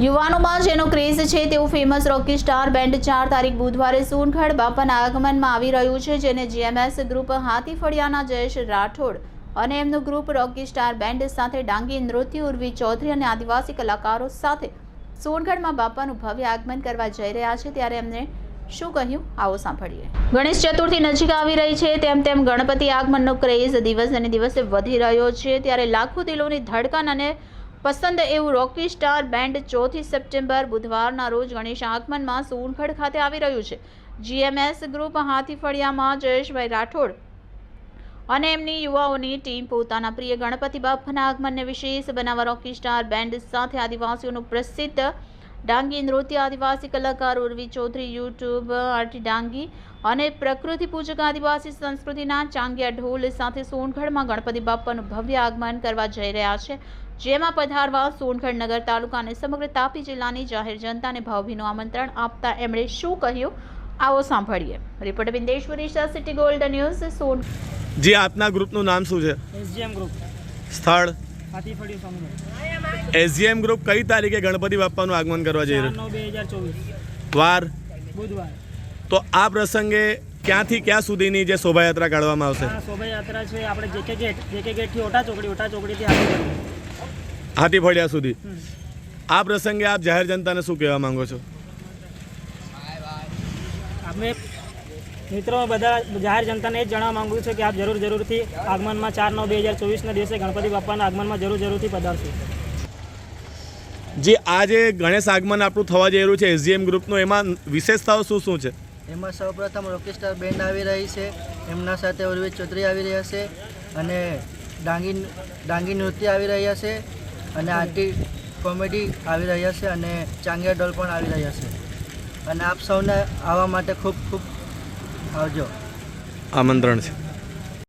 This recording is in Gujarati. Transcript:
યુવાનોમાં જેનો ક્રેઝ છે તેવું ફેમસ રોકી સ્ટાર બેન્ડ 4 તારીખ બુધવારે સોનગઢ બાપાના આગમનમાં આવી રહ્યું છે, જેને જીએમએસ ગ્રુપ હાથીફળિયાના જયેશ રાઠોડ અને એમનું ગ્રુપ રોકી સ્ટાર બેન્ડ સાથે ડાંગી નૃત્ય ઉર્વી ચૌધરી અને આદિવાસી કલાકારો સાથે સોનગઢમાં બાપાનું ભવ્ય આગમન કરવા જઈ રહ્યા છે। ત્યારે એમને શું કહ્યું આવો સાંભળીએ। ગણેશ ચતુર્થી નજીક આવી રહી છે, તેમ તેમ ગણપતિ આગમનનો ક્રેઝ દિવસે ને દિવસે વધી રહ્યો છે। ત્યારે લાખો દિલોની ધડકન અને પસંદ એવું રોકી સ્ટાર બેન્ડ 4 સપ્ટેમ્બર બુધવારના રોજ ગણેશ આગમનમાં સોનગઢ ખાતે આવી રહ્યું છે। જીએમએસ ગ્રુપ હાથીફળિયામાં જયેશભાઈ રાઠોડ અને એમની યુવાઓની ટીમ પોતાના પ્રિય ગણપતિ બાપાના આગમનને વિશેષ બનાવવા રોકી સ્ટાર બેન્ડ સાથે આદિવાસીઓનું પ્રસિદ્ધ ડાંગી નૃત્ય, આદિવાસી કલાકાર ઉર્વી ચૌધરી, યુટ્યુબ આર્ટી ડાંગી અને પ્રકૃતિ પૂજક આદિવાસી સંસ્કૃતિના ચાંગિયા ઢોલ સાથે સોનગઢમાં ગણપતિ બાપાનું ભવ્ય આગમન કરવા જઈ રહ્યા છે, જેમાં પધારવા સોનગઢ નગર તાલુકા અને સમગ્ર તાપી જિલ્લાની જાહેર જનતાને ભાવભીનું આમંત્રણ આપતા એમણે શું કહ્યું આવો સાંભળીએ। Reporter Bindeshwari Shah, City Gold News, Songadh. जी, आपना ग्रुपનું નામ શું છે? एसजीएम ग्रुप, સ્થળ हाथीफळिયું સોનગઢ। एसजीएम ग्रुप કઈ તારીખે ગણપતિ બાપાનું આગમન કરવા જઈ રહ્યું? 4/9/2024 વાર બુધવાર। તો આ પ્રસંગે ક્યાંથી ક્યાં સુધીની જે શોભાયાત્રા કાઢવામાં આવશે? આ શોભાયાત્રા છે આપણે જેકે ગેટથી ઓટા ચોકડીથી હાથીફળિયા સુધી। આ પ્રસંગે આપ જાહેર જનતાને શું કહેવા માંગો છો? અમે મિત્રો બધા જાહેર જનતાને એ જ જણાવવા માંગુ છું કે આપ જરૂરથી આગમનમાં 4/9/2024ના દિવસે ગણપતિ બાપાના આગમનમાં જરૂરથી પધારશો। જે આ જે ગણેશ આગમન આપણું થવા જઈ રહ્યું છે એસજીએમ ગ્રુપનું, એમાં વિશેષતાઓ શું શું છે? એમાં સૌપ્રથમ રોકી સ્ટાર બેન્ડ આવી રહી છે, એમના સાથે ઉર્વી ચૌધરી આવી રહ્યા છે અને ડાંગી નૃત્ય આવી રહ્યા છે અને આર્ટી કોમેડી આવી રહ્યા છે અને ચાંગિયા ઢોલ પણ આવી રહ્યા છે અને આપ સૌને આવવા માટે ખૂબ ખૂબ આવજો, આમંત્રણ છે।